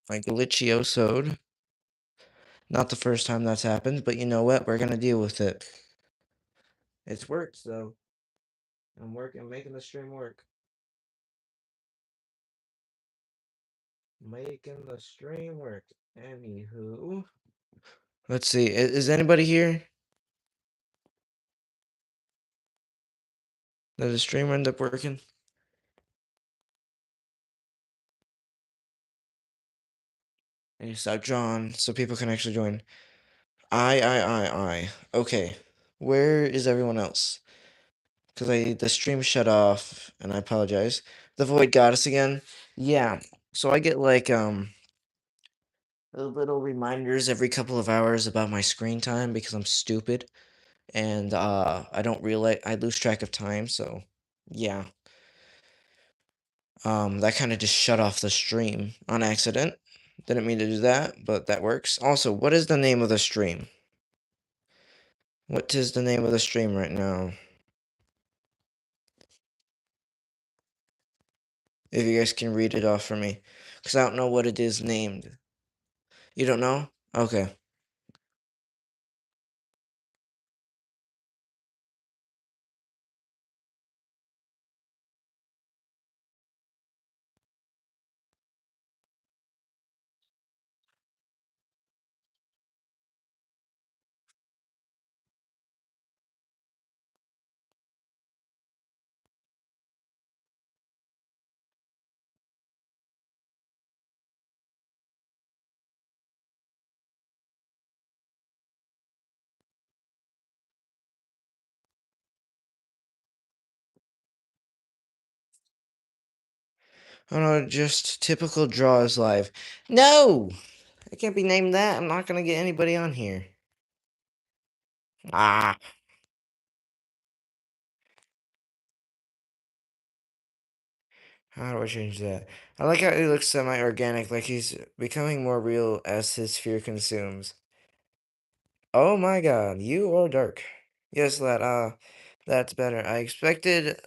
My glitchiosoed. Not the first time that's happened, but you know what? We're gonna deal with it. It's worked, though. I'm making the stream work. Making the stream work. Anywho. Let's see. Is anybody here? Did the stream end up working? And you stop John so people can actually join. I. Okay. Where is everyone else? Because the stream shut off, and I apologize. The Void Goddess again. Yeah. So I get like little reminders every couple of hours about my screen time because I'm stupid and I don't realize I lose track of time, so yeah. That kind of just shut off the stream on accident. Didn't mean to do that, but that works. Also, what is the name of the stream? What is the name of the stream right now? If you guys can read it off for me. Because I don't know what it is named. You don't know? Okay. Oh no, just typical draws live. No! It can't be named that. I'm not gonna get anybody on here. Ah. How do I change that? I like how he looks semi-organic, like he's becoming more real as his fear consumes. Oh my god, you are dark. Yes, that's better. I expected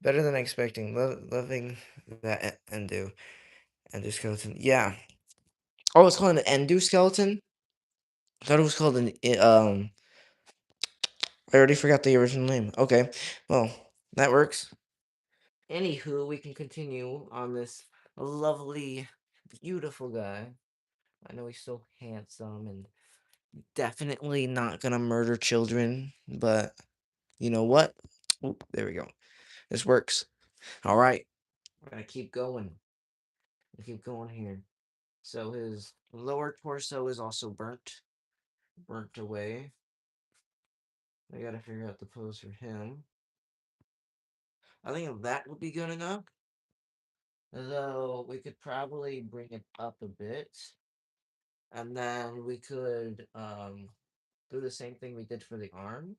better than expecting. Loving that endoskeleton. Yeah. Oh, it's called an endoskeleton? I thought it was called I already forgot the original name. Okay. Well, that works. Anywho, we can continue on this lovely, beautiful guy. I know he's so handsome and definitely not gonna murder children, but you know what? Oop, there we go. This works. All right, we're gonna keep going. Keep going here. So his lower torso is also burnt away. I gotta figure out the pose for him. I think that would be good enough. Though we could probably bring it up a bit, and then we could do the same thing we did for the arm.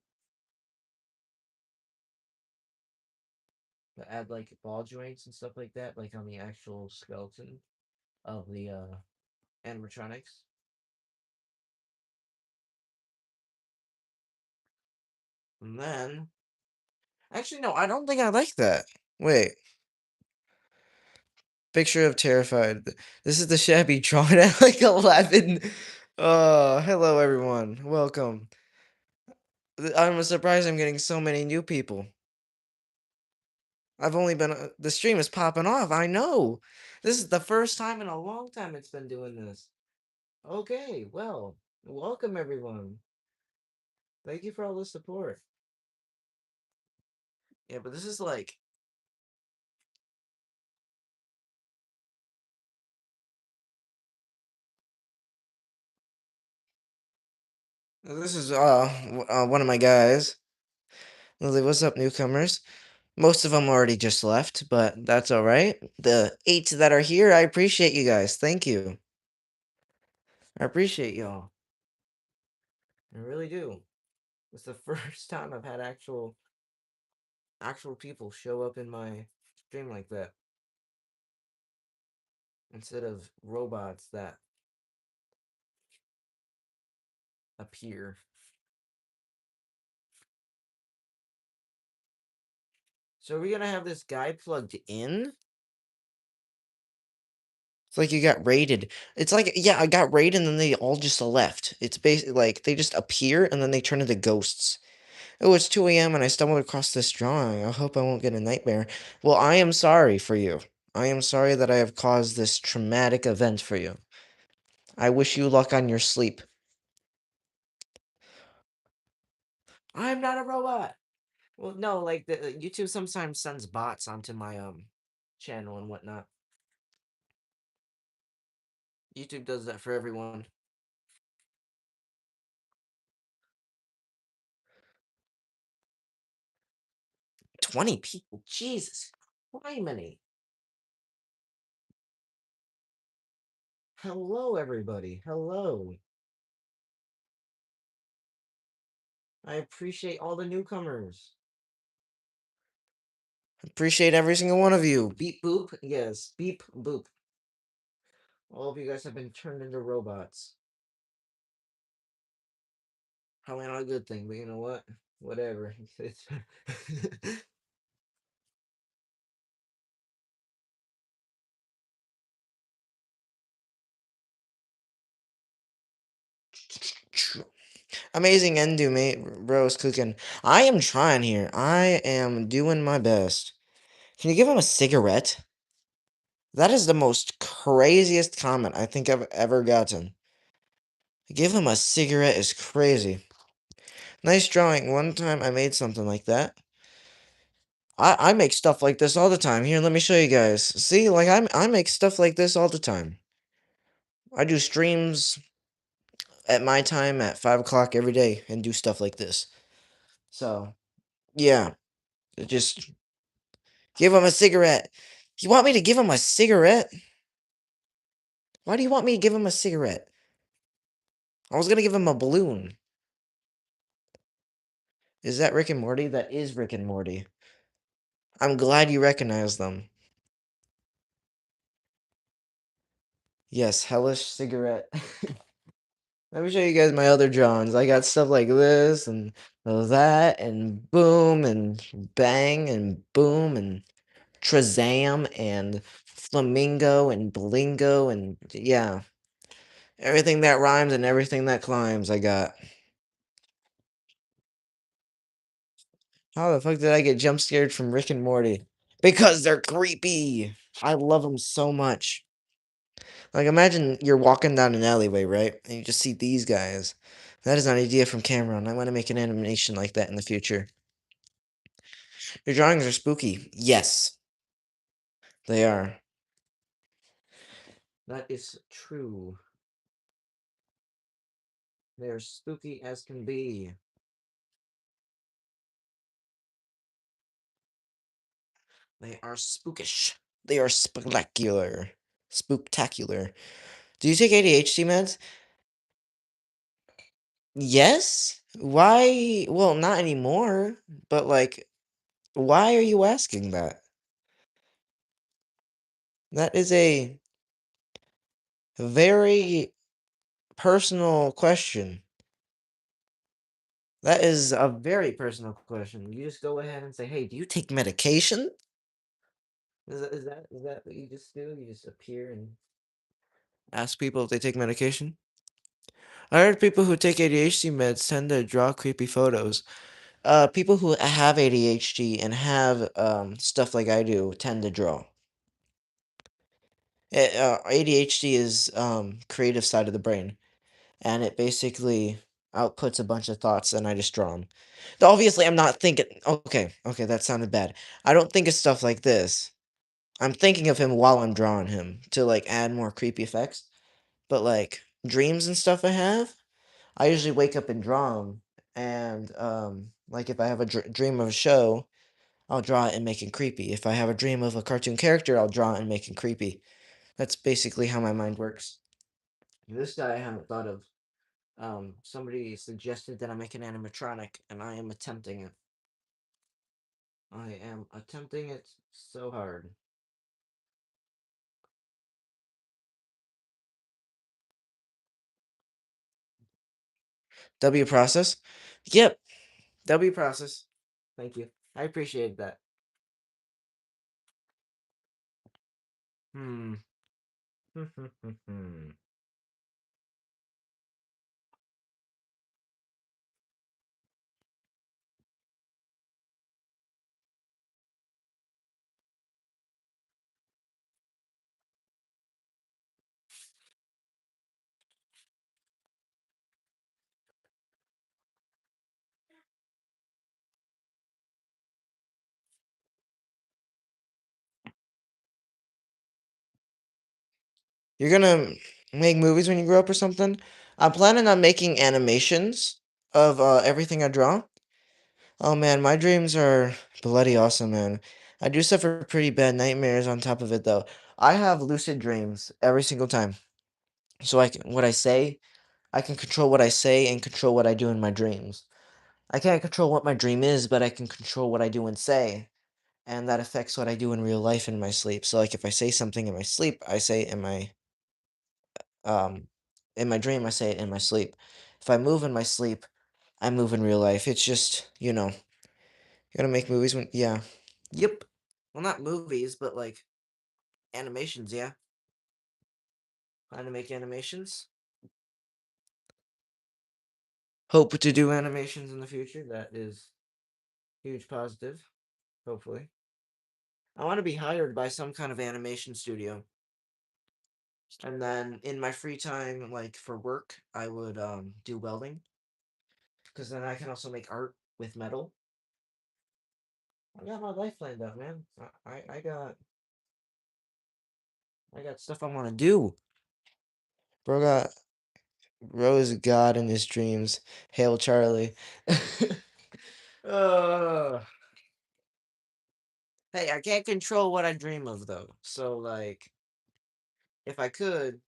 But add like ball joints and stuff like that, like on the actual skeleton of the animatronics. And then, actually, no, I don't think I like that. Wait, picture of terrified. This is the shabby drawn at like 11. Hello everyone, welcome. I'm surprised I'm getting so many new people. I've only been the stream is popping off. I know. This is the first time in a long time it's been doing this. Okay, well, welcome everyone. Thank you for all the support. Yeah, but this is like this is one of my guys. Lily, what's up, newcomers? Most of them already just left, but that's all right. The 8 that are here, I appreciate you guys. Thank you. I appreciate y'all. I really do. It's the first time I've had actual people show up in my stream like that instead of robots that appear. So are we gonna have this guy plugged in? It's like you got raided. It's like, yeah, I got raided and then they all just left. It's basically like they just appear and then they turn into ghosts. Oh, it's 2 a.m. and I stumbled across this drawing. I hope I won't get a nightmare. Well, I am sorry for you. I am sorry that I have caused this traumatic event for you. I wish you luck on your sleep. I'm not a robot. Well, no, like the YouTube sometimes sends bots onto my channel and whatnot. YouTube does that for everyone. 20 people. Jesus. Why many? Hello, everybody. Hello. I appreciate all the newcomers. Appreciate every single one of you. Beep boop. Yes. Beep boop. All of you guys have been turned into robots. Probably not a good thing, but you know what? Whatever. It's Amazing Endu, mate. Bro is cooking. I am trying here. I am doing my best. Can you give him a cigarette? That is the most craziest comment I think I've ever gotten. Give him a cigarette is crazy. Nice drawing. One time I made something like that. I make stuff like this all the time. Here, let me show you guys. See, like I make stuff like this all the time. I do streams at my time at 5 o'clock every day and do stuff like this. So yeah, just give him a cigarette. You want me to give him a cigarette? Why do you want me to give him a cigarette? I was gonna give him a balloon. Is that Rick and Morty? That is Rick and Morty. I'm glad you recognize them. Yes, hellish cigarette. Let me show you guys my other drawings. I got stuff like this and that and boom and bang and boom and Shazam and Flamingo and Blingo and yeah. Everything that rhymes and everything that climbs I got. How the fuck did I get jump scared from Rick and Morty? Because they're creepy. I love them so much. Like imagine you're walking down an alleyway, right? And you just see these guys. That is an idea from Cameron. I want to make an animation like that in the future. Your drawings are spooky. Yes, they are. That is true. They're spooky as can be. They are spookish. They are spectacular. Spooktacular. Do you take ADHD meds? Yes. Why? Well, not anymore. But like, why are you asking that? That is a very personal question. That is a very personal question. You just go ahead and say, "Hey, do you take medication?" Is that what you just do? You just appear and ask people if they take medication? I heard people who take ADHD meds tend to draw creepy photos. People who have ADHD and have stuff like I do tend to draw. ADHD is creative side of the brain, and it basically outputs a bunch of thoughts, and I just draw them. Obviously, I'm not thinking. Okay, okay, that sounded bad. I don't think of stuff like this. I'm thinking of him while I'm drawing him to like add more creepy effects. But like dreams and stuff I have, I usually wake up and draw them. And like if I have a dream of a show, I'll draw it and make it creepy. If I have a dream of a cartoon character, I'll draw it and make it creepy. That's basically how my mind works. This guy I haven't thought of. Somebody suggested that I make an animatronic, and I am attempting it. I am attempting it so hard. W process? Yep. W process. Thank you. I appreciate that. Hmm. You're gonna make movies when you grow up or something? I'm planning on making animations of everything I draw. Oh man, my dreams are bloody awesome, man. I do suffer pretty bad nightmares on top of it though. I have lucid dreams every single time. So what I say, I can control what I say and control what I do in my dreams. I can't control what my dream is, but I can control what I do and say. And that affects what I do in real life in my sleep. So like if I say something in my sleep, I say it um in my dream, I say it in my sleep. If I move in my sleep, I move in real life. It's just, you gotta make movies when yeah. Yep. Well, not movies, but like animations, yeah. Plan to make animations. Hope to do animations in the future. That is huge positive, hopefully. I want to be hired by some kind of animation studio. And then in my free time, like for work, I would do welding. Because then I can also make art with metal. I got my life planned out, man. I got stuff I want to do. Bro got Rose God in his dreams. Hail Charlie. uh, hey, I can't control what I dream of though. So like, if I could,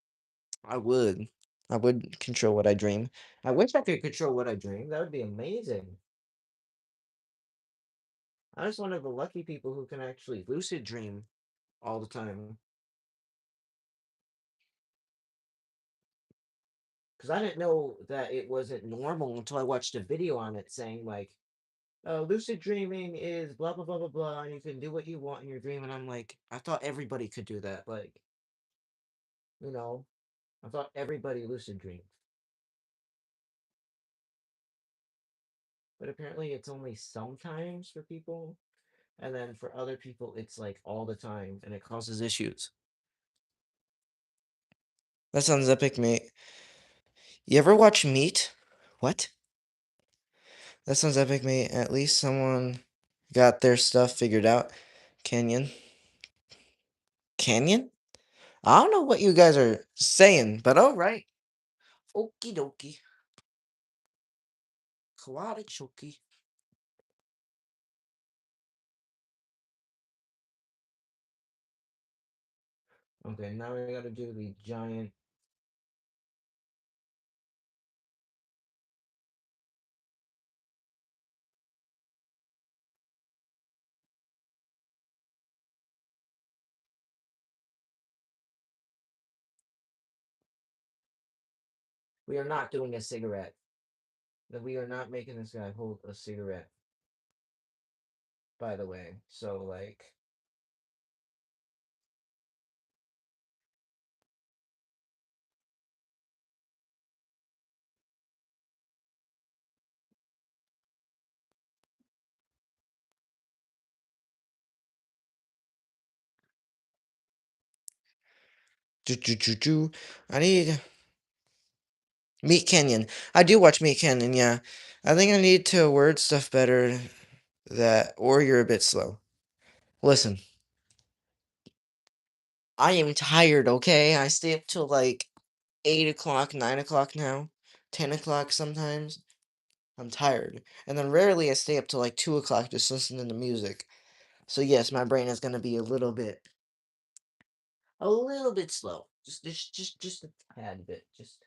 I would. I would control what I dream. I wish I could control what I dream. That would be amazing. I'm just one of the lucky people who can actually lucid dream all the time. Because I didn't know that it wasn't normal until I watched a video on it saying like, lucid dreaming is blah blah blah blah blah, and you can do what you want in your dream. And I'm like, I thought everybody could do that. Like, you know, I thought everybody lucid dreamed, but apparently it's only sometimes for people, and then for other people it's like all the time, and it causes issues. That sounds epic, mate. You ever watch Meat? What? That sounds epic, mate. At least someone got their stuff figured out. Canyon. Canyon? I don't know what you guys are saying, but alright. Okie dokie. Kawada choki. Okay, now we gotta do the giant. We are not doing a cigarette. That we are not making this guy hold a cigarette, by the way. So, like. Do, do, do, do. I need. Meat Canyon. I do watch Meat Canyon, yeah. I think I need to word stuff better that. Or you're a bit slow. Listen, I am tired, okay? I stay up till like 8 o'clock, 9 o'clock now, 10 o'clock sometimes. I'm tired. And then rarely I stay up till like 2 o'clock just listening to music. So, yes, my brain is going to be a little bit slow. Just a tad bit. Just.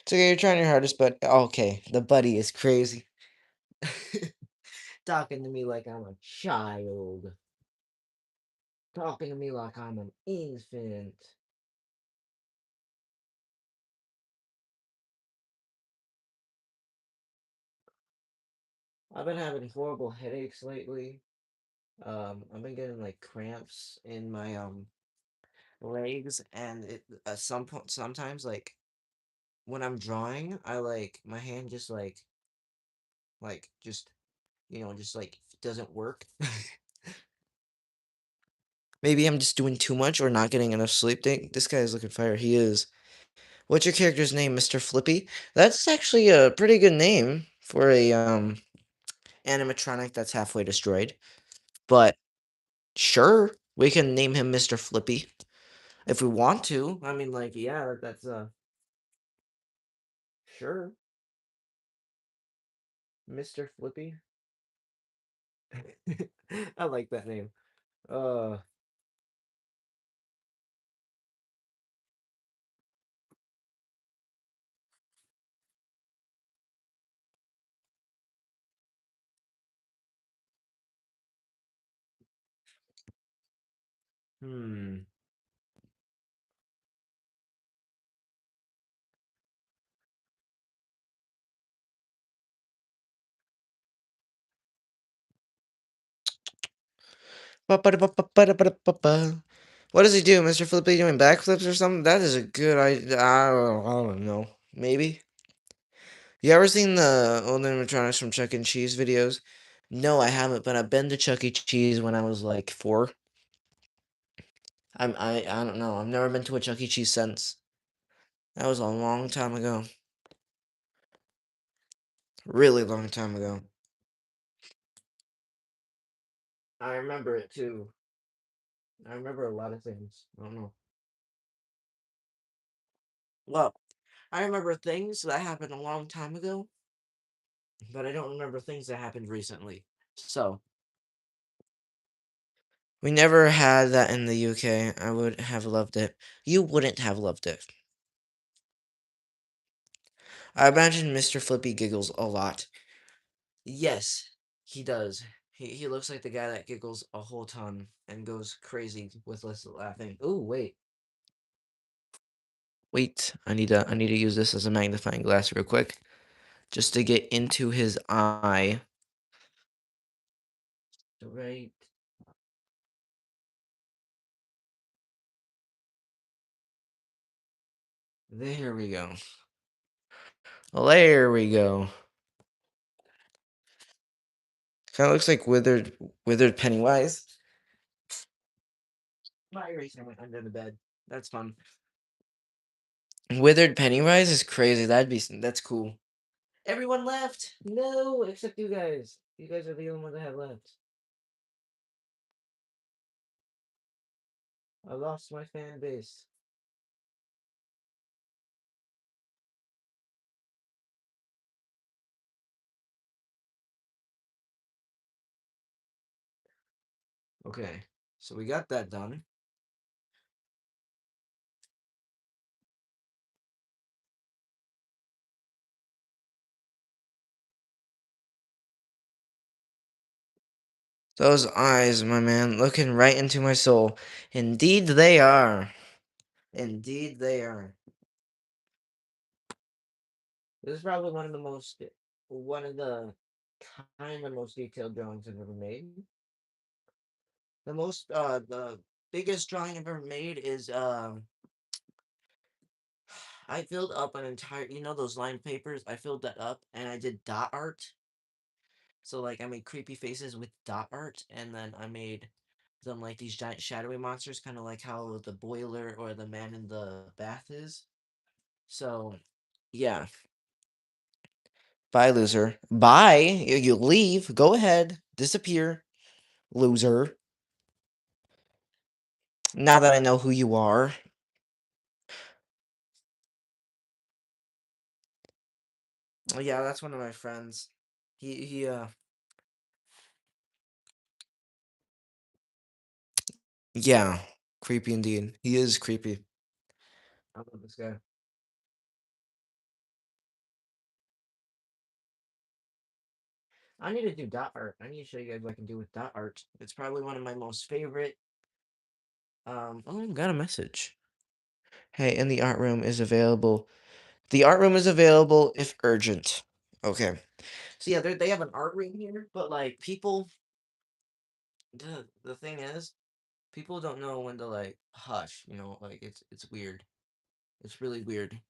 It's okay, you're trying your hardest, but okay, the buddy is crazy. Talking to me like I'm a child. Talking to me like I'm an infant. I've been having horrible headaches lately. I've been getting like cramps in my legs, and it at some point sometimes like when I'm drawing, I like my hand just just just like doesn't work. Maybe I'm just doing too much or not getting enough sleep. This guy is looking fire. He is. What's your character's name, Mr. Flippy? That's actually a pretty good name for a animatronic that's halfway destroyed. But sure, we can name him Mr. Flippy if we want to. I mean, like, yeah, that's sure, Mr. Flippy. I like that name. Uh, hmm. Ba-ba-da-ba-ba-ba-da-ba-da-ba-ba. What does he do, Mr. Flippy? Doing backflips or something? That is a good idea. I don't know. Maybe. You ever seen the old animatronics from Chuck E. Cheese videos? No, I haven't, but I've been to Chuck E. Cheese when I was like 4. I don't know. I've never been to a Chuck E. Cheese since. That was a long time ago. Really long time ago. I remember it too. I remember a lot of things. I don't know. Well, I remember things that happened a long time ago, but I don't remember things that happened recently. So, we never had that in the UK. I would have loved it. You wouldn't have loved it. I imagine Mr. Flippy giggles a lot. Yes, he does. He looks like the guy that giggles a whole ton and goes crazy with less laughing. Ooh, wait. Wait, I need to use this as a magnifying glass real quick. Just to get into his eye. Right. There we go. There we go. Kind of looks like withered Pennywise. My eraser went under the bed. That's fun. Withered Pennywise is crazy. That's cool. Everyone left. No, except you guys. You guys are the only ones that have left. I lost my fan base. Okay, so we got that done. Those eyes, my man, looking right into my soul. Indeed they are. Indeed they are. This is probably one of the kind of most detailed drawings I've ever made. The biggest drawing I've ever made is I filled up an entire, those line papers. I filled that up and I did dot art. So like I made creepy faces with dot art, and then I made them like these giant shadowy monsters, kind of like how the boiler or the man in the bath is. So yeah, bye, loser. Bye. You leave. Go ahead. Disappear, loser. Now that I know who you are. Oh, yeah, that's one of my friends. He yeah, creepy indeed. He is creepy. I love this guy. I need to do dot art. I need to show you guys what I can do with dot art. It's probably one of my most favorite. Oh, I got a message. Hey, and the art room is available. The art room is available if urgent. Okay. So yeah, they have an art room here, but like people, the thing is, people don't know when to like hush. You know, like it's weird. It's really weird.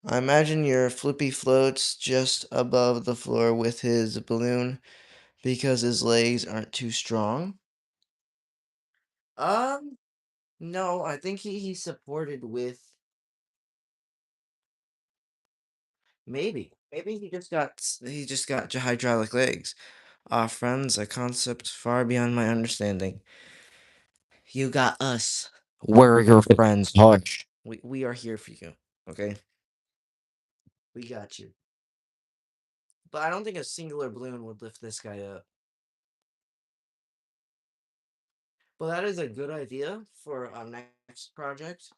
I imagine your Flippy floats just above the floor with his balloon because his legs aren't too strong. Um, no, I think he's supported with maybe he just got hydraulic legs. Ah, friends, a concept far beyond my understanding. You got us. We're your friends. Hush. We are here for you. Okay, we got you. But I don't think a singular balloon would lift this guy up. Well, that is a good idea for our next project.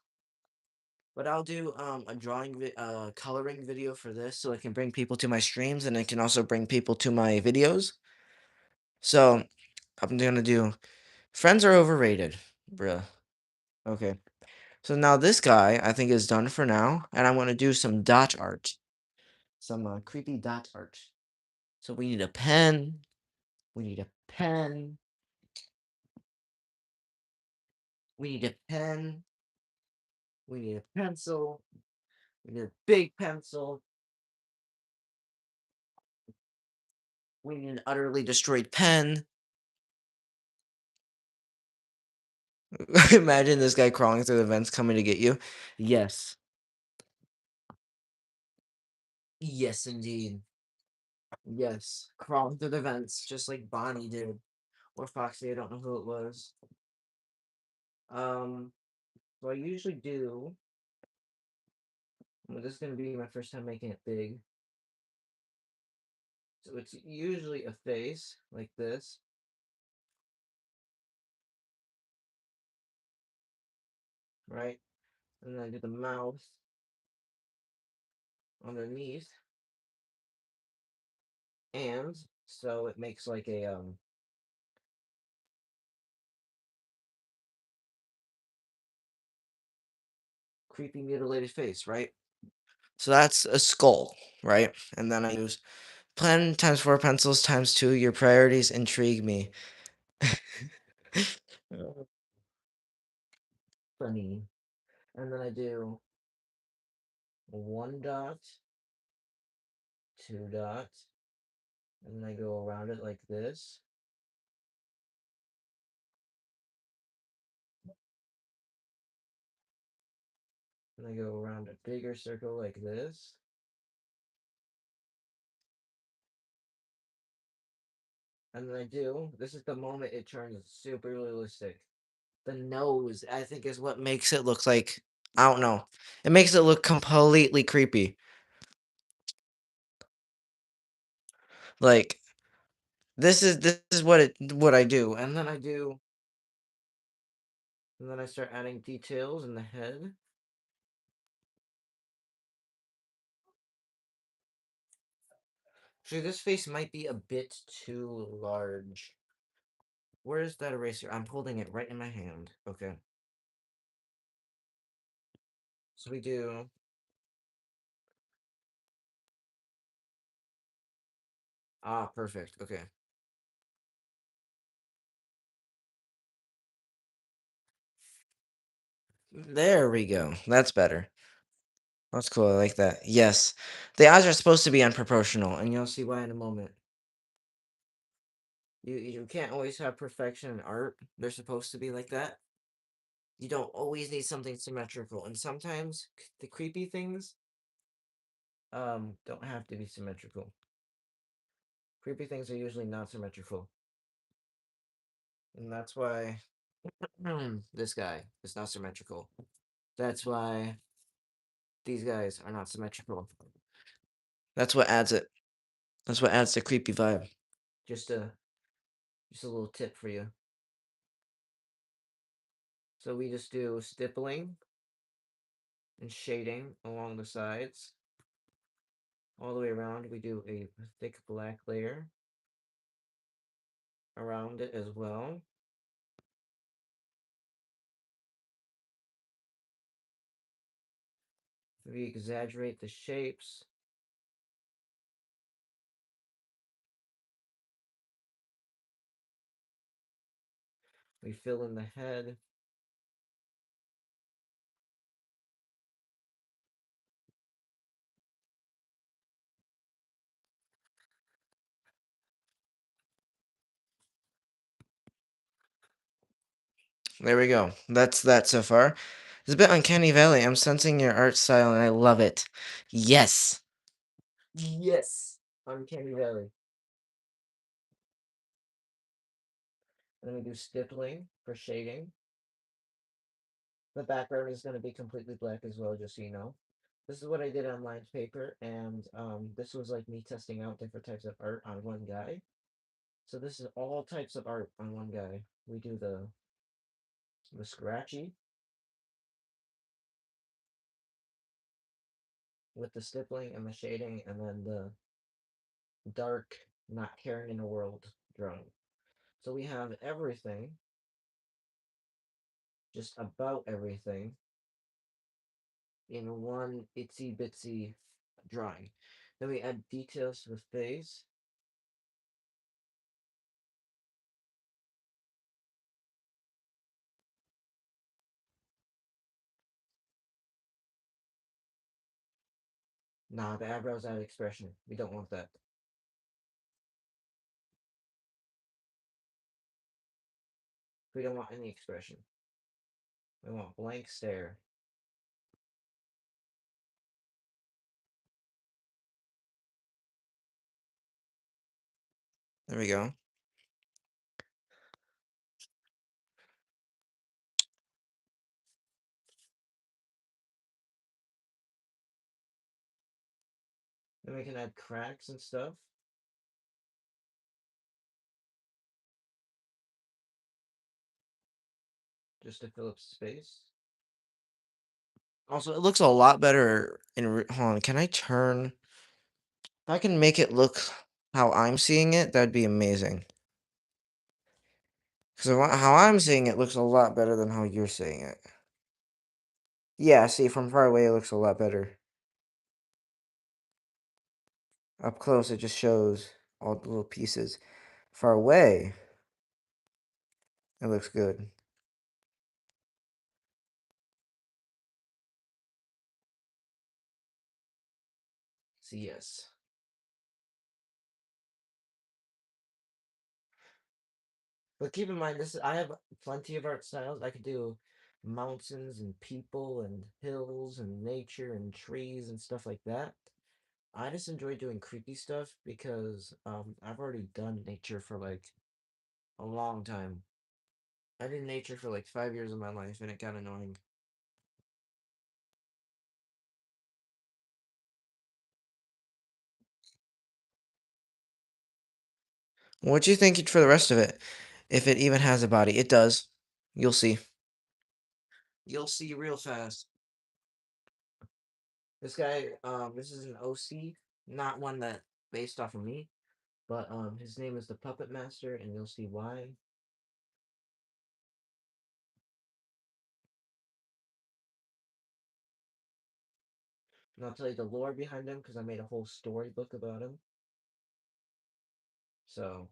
But I'll do a coloring video for this so I can bring people to my streams and I can also bring people to my videos. So I'm gonna do friends are overrated, bruh. Okay. So now this guy I think is done for now, and I'm gonna do some dot art, some creepy dot art. So we need a pen. We need a pen. We need a pen. We need a pencil. We need a big pencil. We need an utterly destroyed pen. Imagine this guy crawling through the vents coming to get you. Yes. Yes, indeed. Yes. Crawling through the vents, just like Bonnie did. Or Foxy, I don't know who it was. Um, so I usually do. Well, this is going to be my first time making it big. So it's usually a face, like this. Right? And then I do the mouth underneath. And so it makes like a creepy mutilated face, right? So that's a skull, right? And then I use plan times 4 pencils times 2. Your priorities intrigue me. Funny. And then I do 1 dot, 2 dots, and then I go around it like this. And I go around a bigger circle like this. And then this is the moment it turns super realistic. The nose, I think, is what makes it look like, I don't know. It makes it look completely creepy. Like, this is what I do. And then I start adding details in the head. See, this face might be a bit too large. Where is that eraser? I'm holding it right in my hand. Okay. So we do. Ah, perfect. Okay. There we go. That's better. That's cool. I like that. Yes. The eyes are supposed to be unproportional, and you'll see why in a moment. You can't always have perfection in art. They're supposed to be like that. You don't always need something symmetrical, and sometimes the creepy things don't have to be symmetrical. Creepy things are usually not symmetrical. And that's why this guy is not symmetrical. That's why these guys are not symmetrical. That's what adds it. That's what adds the creepy vibe. Just a just a little tip for you. So we just do stippling and shading along the sides. all the way around. We do a thick black layer around it as well. We exaggerate the shapes. We fill in the head. There we go. That's that so far. It's a bit uncanny valley. I'm sensing your art style and I love it. Yes. Yes. Uncanny valley. And then we do stippling for shading. The background is going to be completely black as well, just so you know. This is what I did on lined paper, and this was like me testing out different types of art on one guy. So this is all types of art on one guy. We do the scratchy with the stippling and the shading, and then the dark, not caring in the world drawing. So we have everything, just about everything, in one itsy bitsy drawing. Then we add details to the face. Nah, the eyebrows add expression. We don't want that. We don't want any expression. We want blank stare. There we go. Then we can add cracks and stuff. Just to fill up space. Also, it looks a lot better in. Hold on, can I turn? If I can make it look how I'm seeing it, that'd be amazing. Because how I'm seeing it looks a lot better than how you're seeing it. Yeah, see, from far away, it looks a lot better. Up close, it just shows all the little pieces. Far away, it looks good. See, yes. But keep in mind, this is, I have plenty of art styles. I could do mountains and people and hills and nature and trees and stuff like that. I just enjoy doing creepy stuff because I've already done nature for like a long time. I did nature for like 5 years of my life and it got annoying. What do you think for the rest of it? If it even has a body, it does. You'll see. You'll see real fast. This guy, this is an OC, not one that based off of me, but his name is the Puppet Master, and you'll see why. And I'll tell you the lore behind him because I made a whole storybook about him. So,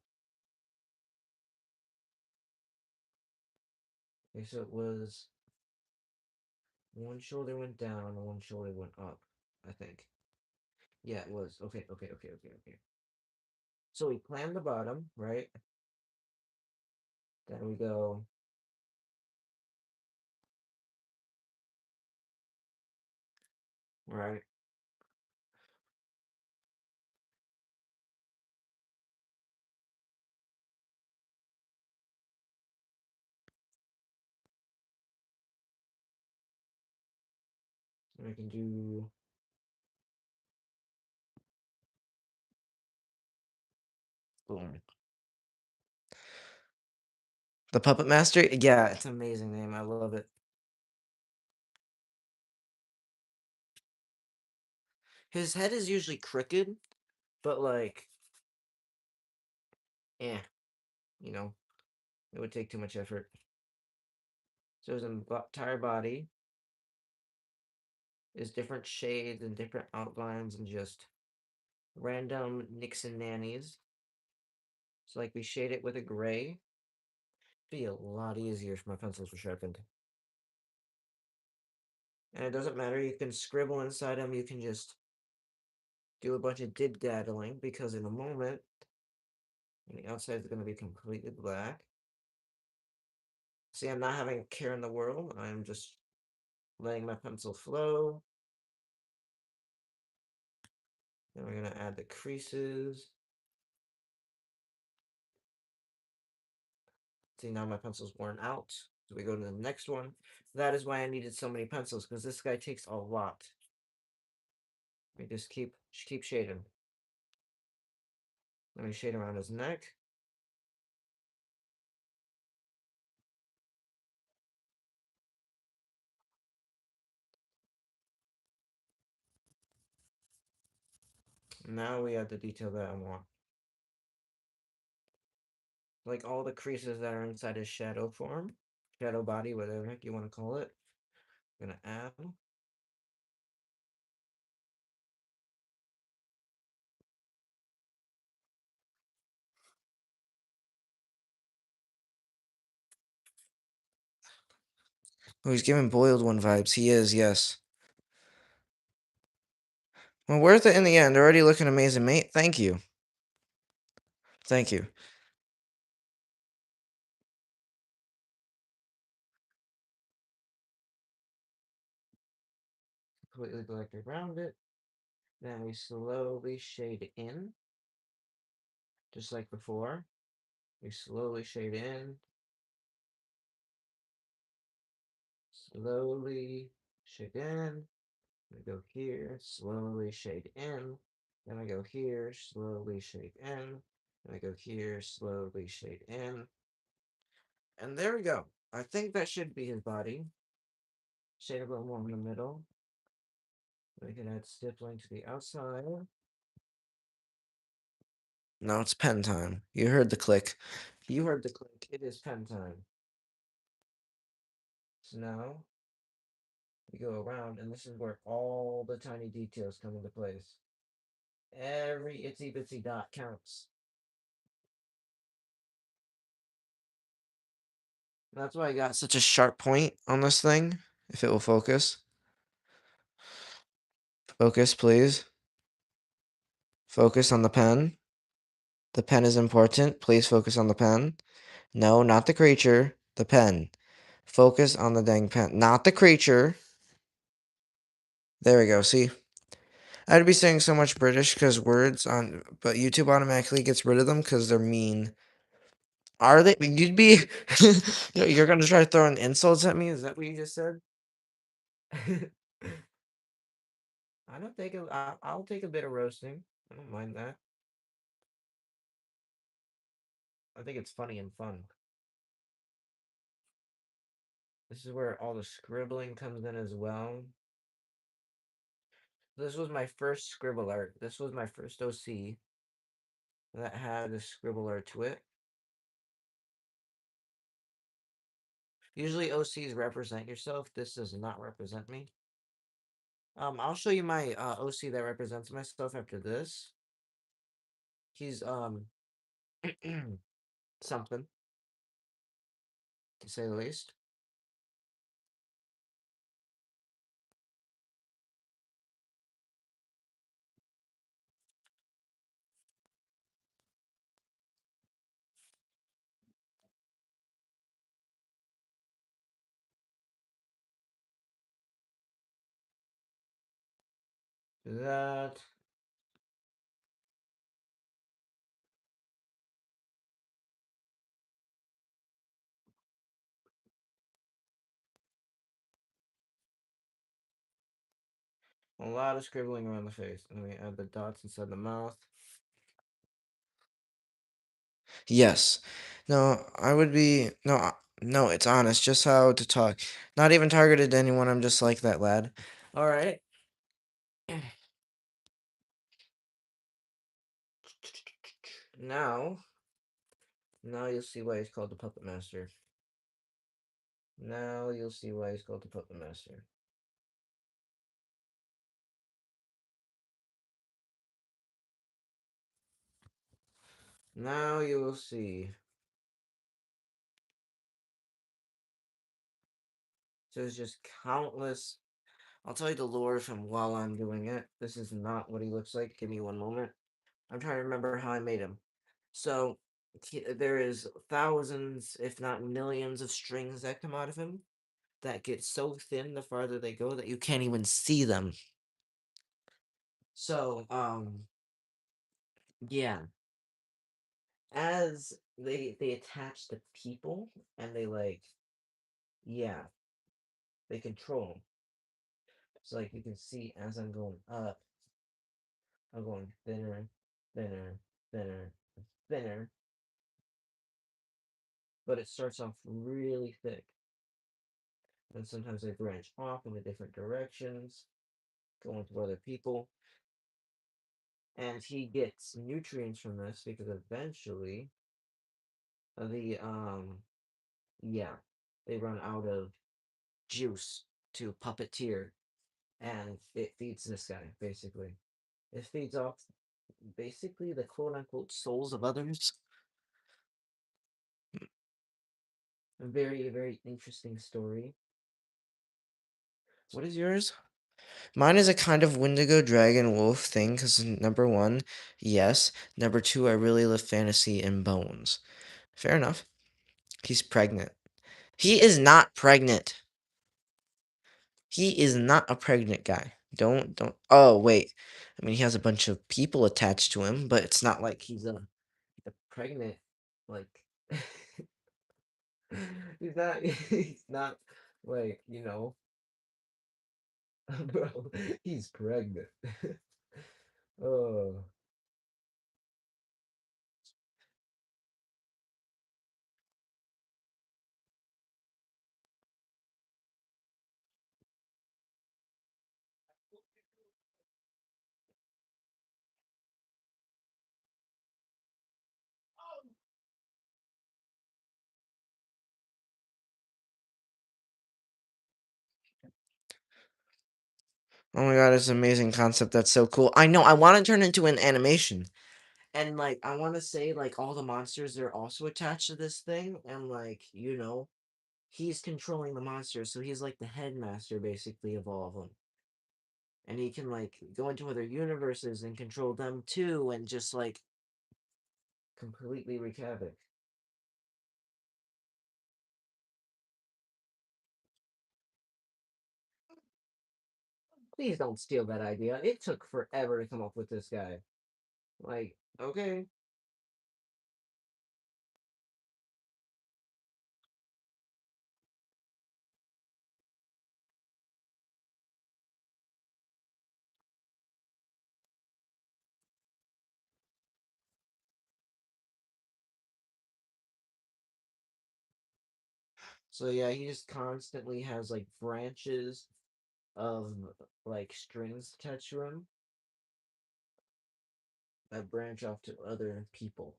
okay, so it was one shoulder went down and one shoulder went up, I think. Yeah, it was. Okay. So we plan the bottom, right? Then we go, right? And we can do boom. The Puppet Master? Yeah, it's an amazing name. I love it. His head is usually crooked, but like, eh, you know, it would take too much effort. So his entire body is different shades and different outlines and just random Nixon nannies. So like we shade it with a gray. Be a lot easier if my pencils were sharpened. And it doesn't matter, you can scribble inside them, you can just do a bunch of did-daddling, because in a moment, the outside is going to be completely black. See, I'm not having a care in the world, I'm just letting my pencil flow. Then we're going to add the creases. See, now my pencil's worn out. So we go to the next one. That is why I needed so many pencils, because this guy takes a lot. We just keep shading. Let me shade around his neck. Now we add the detail that I want. Like all the creases that are inside his shadow form, shadow body, whatever the heck you want to call it. I'm gonna add. Oh, he's giving boiled one vibes. He is, yes. Well, worth it in the end. Already looking amazing, mate. Thank you. Thank you. Completely black around it. Then we slowly shade in, just like before. We slowly shade in. Slowly shade in. We go here, slowly shade in. Then I go here, slowly shade in. Then I go here, slowly shade in. And there we go. I think that should be his body. Shade a little more in the middle. We can add stippling to the outside. Now it's pen time. You heard the click. You heard the click. It is pen time. So now we go around, and this is where all the tiny details come into place. Every itsy bitsy dot counts. That's why I got such a sharp point on this thing. If it will focus. Focus, please. Focus on the pen. The pen is important. Please focus on the pen. No, not the creature. The pen. Focus on the dang pen. Not the creature. There we go. See? I'd be saying so much British because words on, but YouTube automatically gets rid of them because they're mean. Are they? You'd be, you're gonna try throwing insults at me? Is that what you just said? I don't think I'll take a bit of roasting. I don't mind that. I think it's funny and fun. This is where all the scribbling comes in as well. This was my first scribble art. This was my first OC that had a scribble art to it. Usually OCs represent yourself. This does not represent me. I'll show you my OC that represents myself after this. He's something, to say the least. That. A lot of scribbling around the face. And we add the dots inside the mouth. Yes. No, I would be. No, no, it's honest. Just how to talk. Not even targeted to anyone. I'm just like that lad. All right. Now, now you'll see why he's called the Puppet Master. Now you'll see why he's called the Puppet Master. Now you will see. So there's just countless. I'll tell you the lore from while I'm doing it. This is not what he looks like. Give me one moment. I'm trying to remember how I made him. So there is thousands, if not millions, of strings that come out of him that get so thin the farther they go that you can't even see them. So, yeah, as they attach to people and they like, yeah, they control 'em. So like you can see as I'm going up, I'm going thinner, thinner, thinner, thinner, but it starts off really thick. And sometimes they branch off into different directions, going to other people. And he gets nutrients from this because eventually the yeah, they run out of juice to puppeteer and it feeds this guy basically. It feeds off basically the quote unquote souls of others. A very, very interesting story. What is yours? Mine is a kind of Wendigo dragon wolf thing because number one, yes. Number two, I really love fantasy and bones. Fair enough. He's pregnant. He is not pregnant. He is not a pregnant guy. Don't. Oh, wait. I mean, he has a bunch of people attached to him, but it's not like he's a pregnant, like, he's not, like, bro, he's pregnant. Oh. Oh my god, it's an amazing concept. That's so cool. I know. I want to turn it into an animation. And like I want to say like all the monsters are also attached to this thing and like, he's controlling the monsters, so he's like the headmaster basically of all of them. And he can like go into other universes and control them too and just like completely wreak havoc. Please don't steal that idea. It took forever to come up with this guy. Like, okay. So yeah, he just constantly has like branches of like strings attached to him that branch off to other people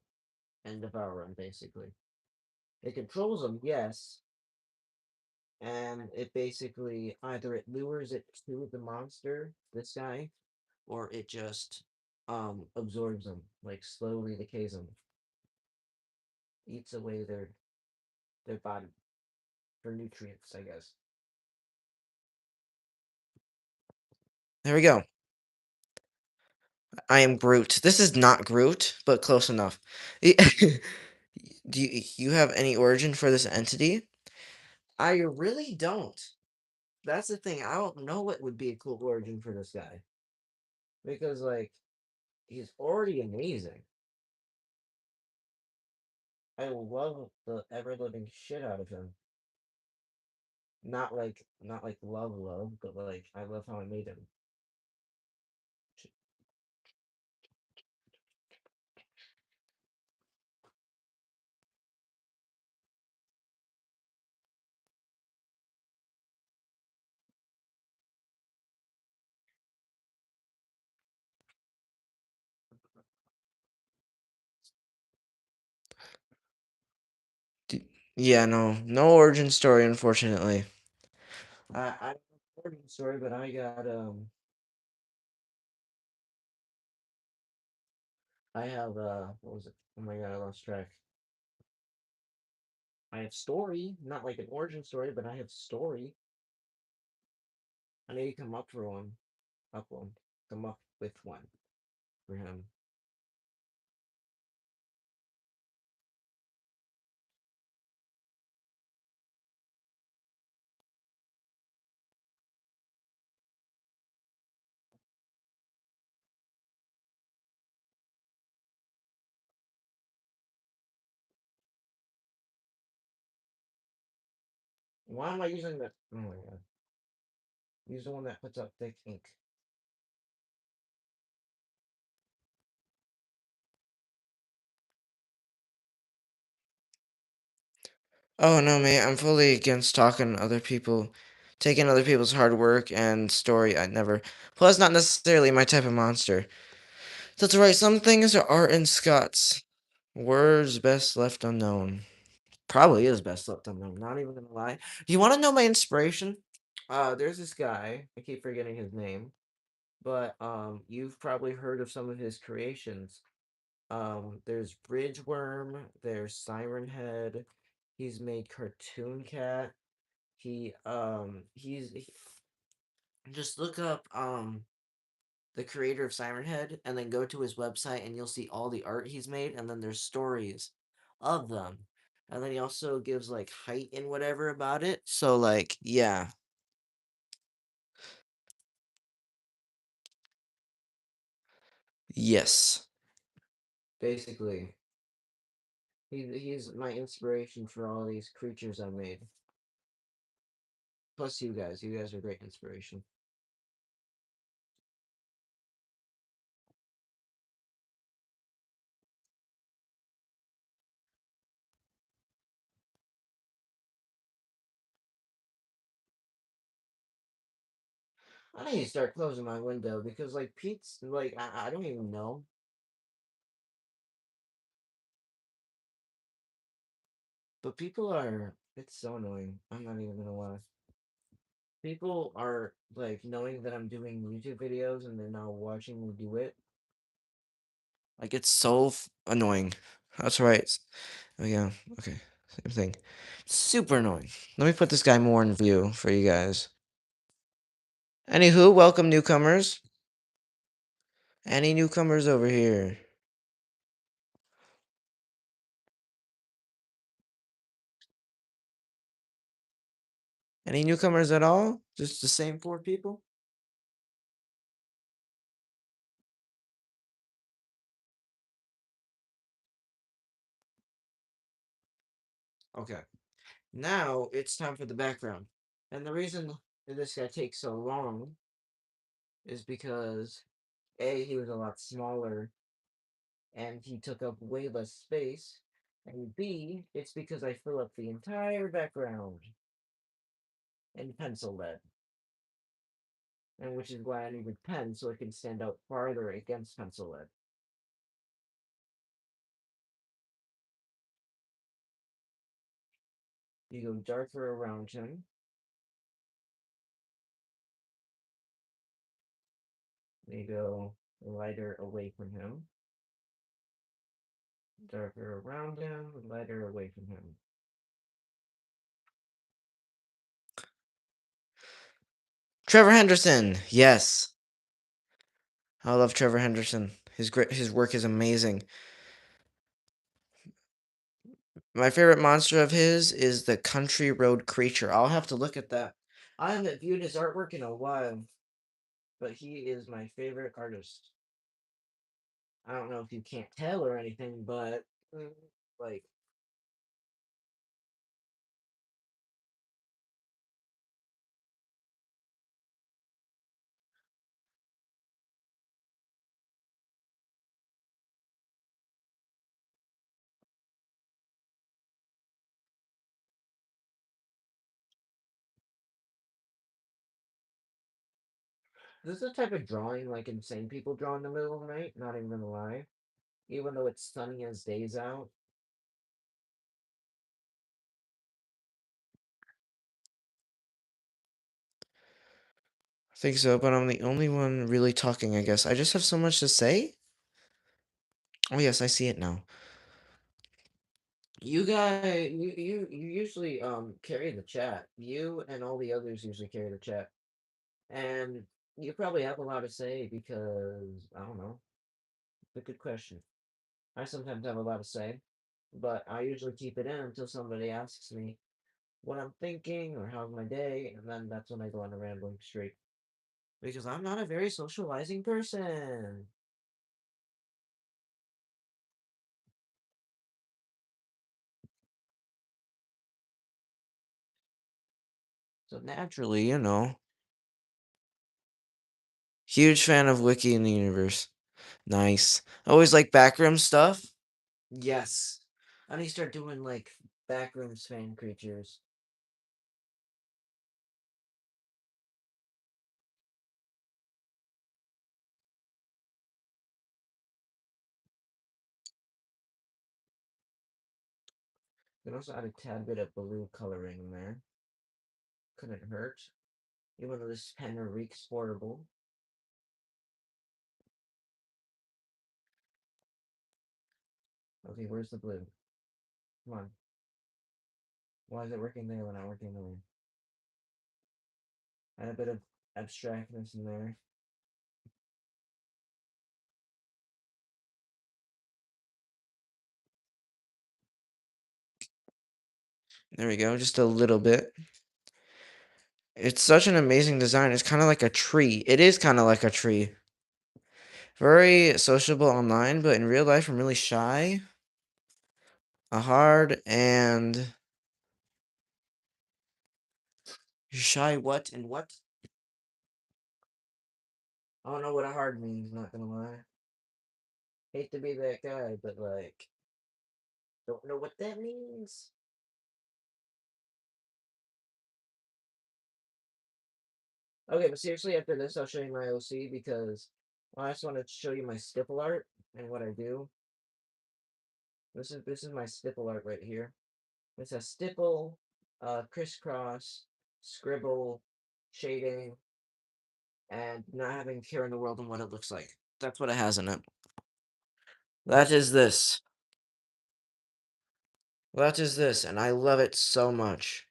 and devour them basically. It controls them, yes, and it basically either it lures it to the monster, this guy, or it just absorbs them, like slowly decays them, eats away their body for nutrients, I guess. There we go. I am Groot. This is not Groot, but close enough. Do you have any origin for this entity? I really don't. That's the thing. I don't know what would be a cool origin for this guy because like he's already amazing. I love the ever living shit out of him. Not like love, but like I love how I made him. Yeah, no origin story, unfortunately. I have an origin story, but I have what was it? Oh my god, I lost track. I have story, not like an origin story, but I have story. I need to come up for one, up one, come up with one for him. Why am I using that? Oh my god, use the one that puts out thick ink. Oh no, mate, I'm fully against taking other people's hard work and story. I never. Plus, not necessarily my type of monster. That's right. Some things are art and Scots. Words best left unknown. Probably is best left unknown. Not even gonna lie. Do you want to know my inspiration? There's this guy. I keep forgetting his name, but you've probably heard of some of his creations. There's Bridgeworm. There's Siren Head. He's made Cartoon Cat. Just look up the creator of Siren Head and then go to his website and you'll see all the art he's made and then there's stories of them. And then he also gives like height and whatever about it. So like, yeah, yes. Basically, he's my inspiration for all these creatures I made. Plus you guys. You guys are great inspiration. I need to start closing my window because like Pete's like I don't even know. But people are it's so annoying. I'm not even gonna lie. People are like knowing that I'm doing YouTube videos and they're now watching me do it. Like it's so annoying. That's right. Oh yeah. Okay. Same thing. Super annoying. Let me put this guy more in view for you guys. Anywho, welcome newcomers. Any newcomers over here? Any newcomers at all? Just the same four people? Okay. Now it's time for the background. And the reason that this guy takes so long is because A, he was a lot smaller and he took up way less space. And B, it's because I fill up the entire background in pencil lead. And which is why I needed pen so it can stand out farther against pencil lead. You go darker around him. You go lighter away from him. Darker around him, lighter away from him. Trevor Henderson. Yes. I love Trevor Henderson. His work is amazing. My favorite monster of his is the Country Road Creature. I'll have to look at that. I haven't viewed his artwork in a while, but he is my favorite artist. I don't know if you can't tell or anything, but like this is the type of drawing like insane people draw in the middle of the night. Not even gonna lie, even though it's sunny as days out. think so, but I'm the only one really talking, I guess. I just have so much to say? Oh yes, I see it now. You guys, you usually carry the chat. You and all the others usually carry the chat, and you probably have a lot to say because I don't know. It's a good question. I sometimes have a lot to say, but I usually keep it in until somebody asks me what I'm thinking or how's my day, and then that's when I go on a rambling streak. Because I'm not a very socializing person. So naturally, huge fan of Wiki in the universe. Nice. Always like backroom stuff. Yes. I need to start doing like backrooms fan creatures. You can also add a tad bit of blue coloring in there. Couldn't hurt. Even though this pen reeks horrible. Okay, where's the blue? Come on. Why is it working there when I'm working there? Add a bit of abstractness in there. There we go, just a little bit. It's such an amazing design. It's kind of like a tree. It is kind of like a tree. Very sociable online, but in real life, I'm really shy, hard, and shy. What and what? I don't know what a hard means. Not gonna lie. Hate to be that guy, but like, don't know what that means. Okay, but seriously, after this, I'll show you my OC because I just want to show you my stipple art and what I do. This is my stipple art right here. It's a stipple, crisscross, scribble, shading, and not having care in the world and what it looks like. That's what it has in it. That is this. That is this, and I love it so much.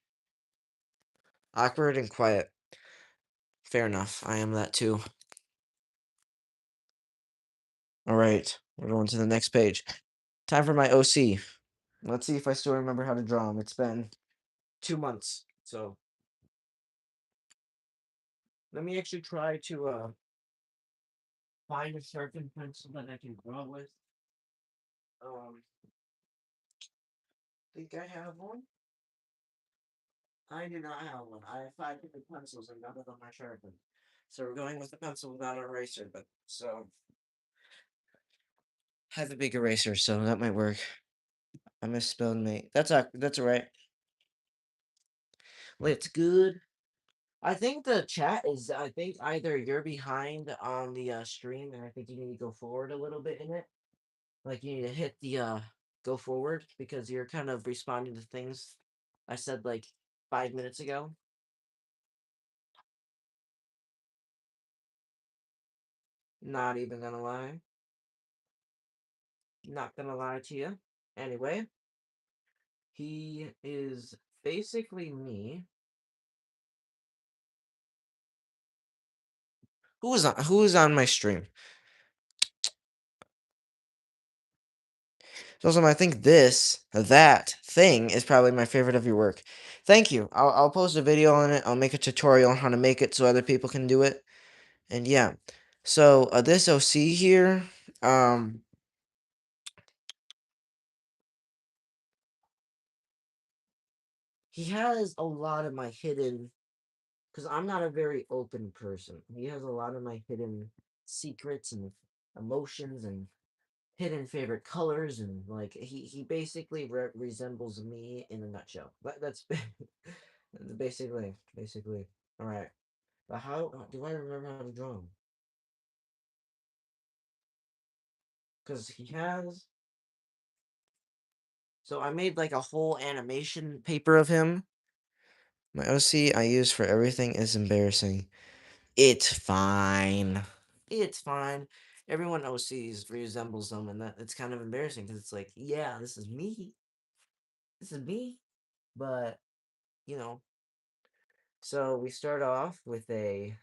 Awkward and quiet. Fair enough. I am that too. All right, we're going to the next page. Time for my OC. Let's see if I still remember how to draw them. It's been 2 months, so let me actually try to find a certain pencil that I can draw with. Think I have one. I do not have one. I have 5 different pencils and none of them are sharpened. So we're going with the pencil without an eraser, but so I have a big eraser, so that might work. I misspelled mate. That's alright. Well, it's good. I think the chat is. I think either you're behind on the stream, and I think you need to go forward a little bit in it. Like you need to hit the go forward because you're kind of responding to things I said like 5 minutes ago. Not even gonna lie. Not gonna lie to you. Anyway, he is basically me. Who is on my stream? So I think that thing is probably my favorite of your work. Thank you. I'll post a video on it. I'll make a tutorial on how to make it so other people can do it. And yeah. So this OC here, um, he has a lot of my hidden because I'm not a very open person. He has a lot of my hidden secrets and emotions and hidden favorite colors and like he basically resembles me in a nutshell. That's basically all right. But how do I remember how to draw him? Because he has. So I made like a whole animation paper of him. My OC I use for everything is embarrassing. It's fine. It's fine. Everyone OCs resembles them, and that it's kind of embarrassing because it's like, yeah, this is me. This is me. But you know, so we start off with a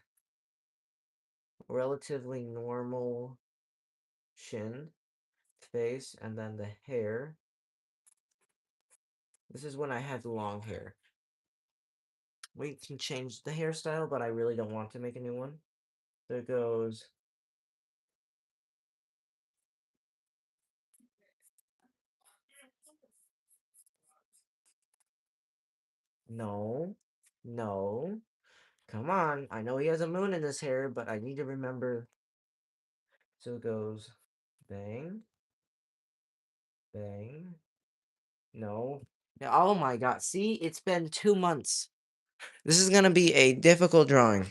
relatively normal chin, face, and then the hair. This is when I had long hair. We can change the hairstyle, but I really don't want to make a new one. There goes. No. No. Come on. I know he has a moon in his hair, but I need to remember. So it goes bang, bang. No. Yeah, oh my god. See, it's been 2 months. This is gonna be a difficult drawing.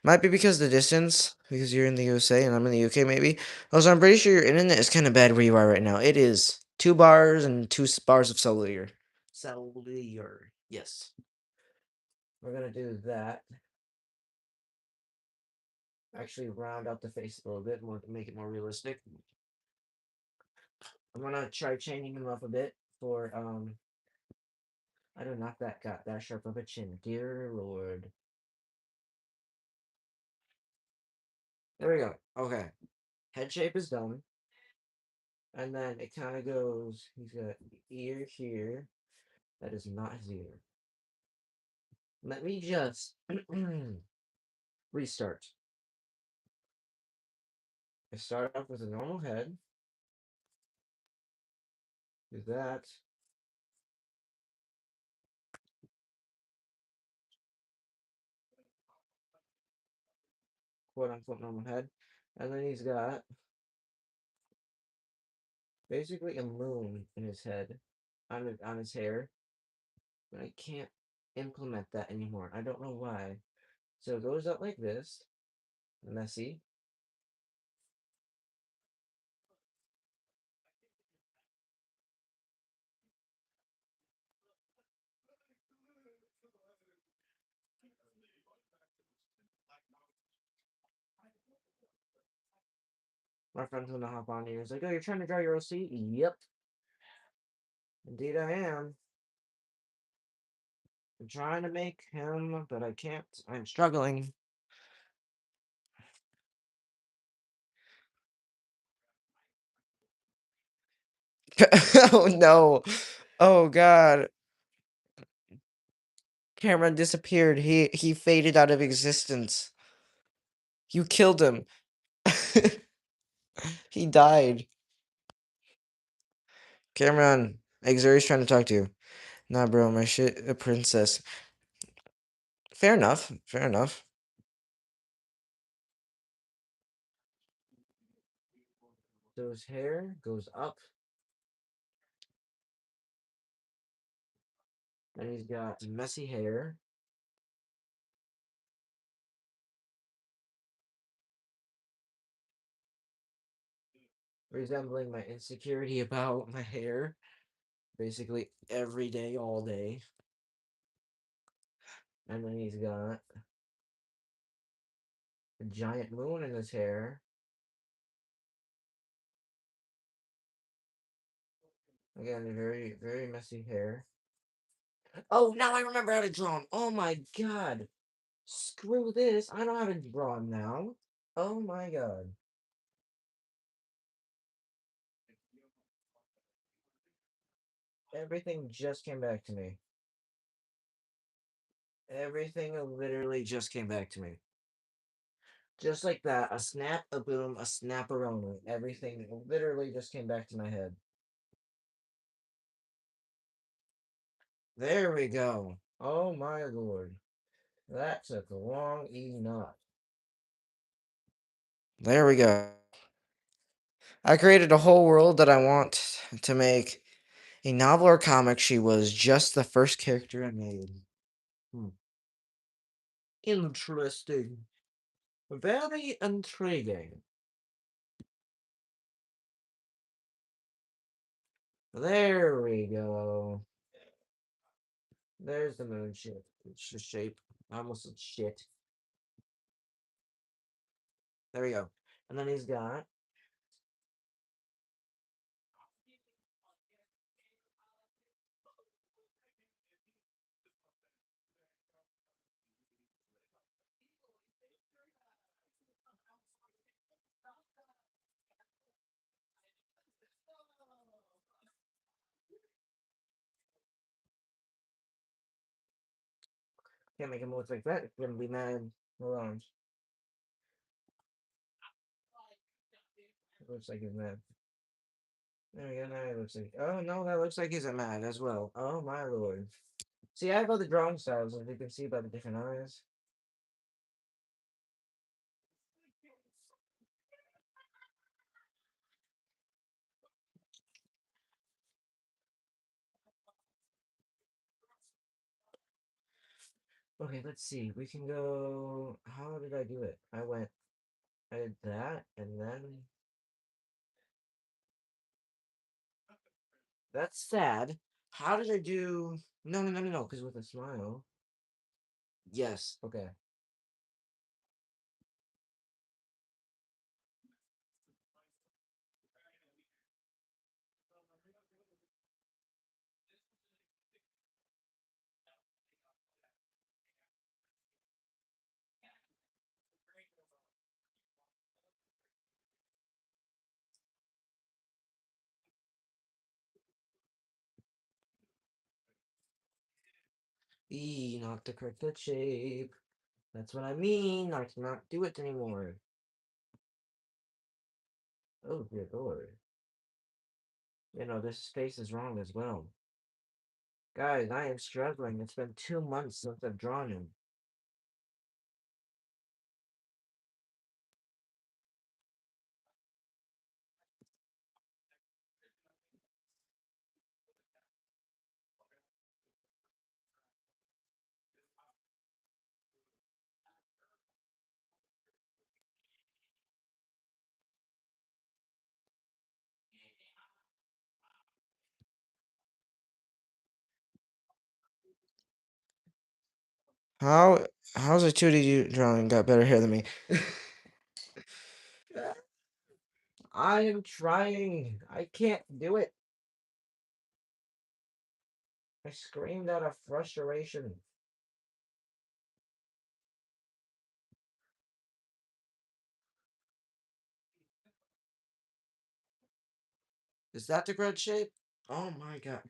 Might be because of the distance, because you're in the USA and I'm in the UK, maybe. Also, I'm pretty sure your internet is kind of bad where you are right now. It is 2 bars and bars of cellular. Cellular. Yes. We're gonna do that. Actually, round out the face a little bit more to make it more realistic. I'm gonna try changing him up a bit for I do not got that sharp of a chin. Dear Lord. There we go. Okay. Head shape is done. And then it kind of goes, he's got ear here. That is not his ear. Let me just restart. I start off with a normal head. Do that. Quote unquote normal head. And then he's got basically a moon in his head on his hair. But I can't implement that anymore. I don't know why. So it goes up like this. Messy. My friend's gonna hop on here. He's like, "Oh, you're trying to draw your OC?" Yep, indeed I am. I'm trying to make him, but I can't. I'm struggling. Oh no. Oh god. Cameron disappeared. He faded out of existence. You killed him. He died. Cameron, Exuri's trying to talk to you. Nah, bro, my shit, a princess. Fair enough. Fair enough. So his hair goes up, and he's got messy hair. Resembling my insecurity about my hair. Basically every day, all day. And then he's got a giant moon in his hair. Again, very, very messy hair. Oh, now I remember how to draw him. Oh my god. Screw this. I know how to draw him now. Oh my god. Everything just came back to me. Everything literally just came back to me. Just like that. A snap, a boom, a snap-a-roni. Everything literally just came back to my head. There we go. Oh my lord. That took long enough. There we go. I created a whole world that I want to make a novel or comic. She was just the first character I made. Hmm. Interesting. Very intriguing. There we go. There's the moon shape. Shape. I almost said shit. There we go. And then he's got. Can't make him look like that. He's gonna be mad. Hold on. It looks like he's mad. There we go. Now it looks like. Oh no, that looks like he's mad as well. Oh my lord. See, I have other drawing styles, as you can see by the different eyes. Okay, let's see. We can go. How did I do it? I did that, and then. That's sad. How did I do? No, no, no, no, no, because with a smile. Yes, okay. Not the correct shape. That's what I mean. I cannot do it anymore. Oh, dear lord. This face is wrong as well. Guys, I am struggling. It's been 2 months since I've drawn him. How how's a 2D drawing got better hair than me? I am trying. I can't do it. I screamed out of frustration. Is that the correct shape? Oh my god.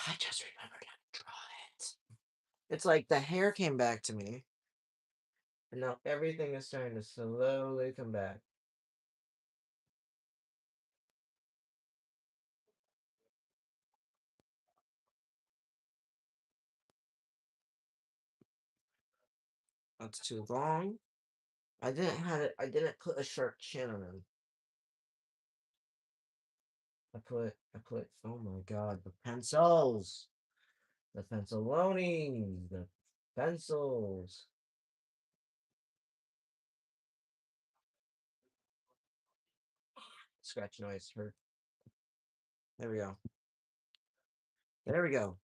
I just remembered how to draw it. It's like the hair came back to me, and now everything is starting to slowly come back. That's too long. I didn't have it. I didn't put a sharp chin on him. I put. Oh my god, the pencils, the penciloni, the pencils. Scratch noise hurt. There we go. There we go.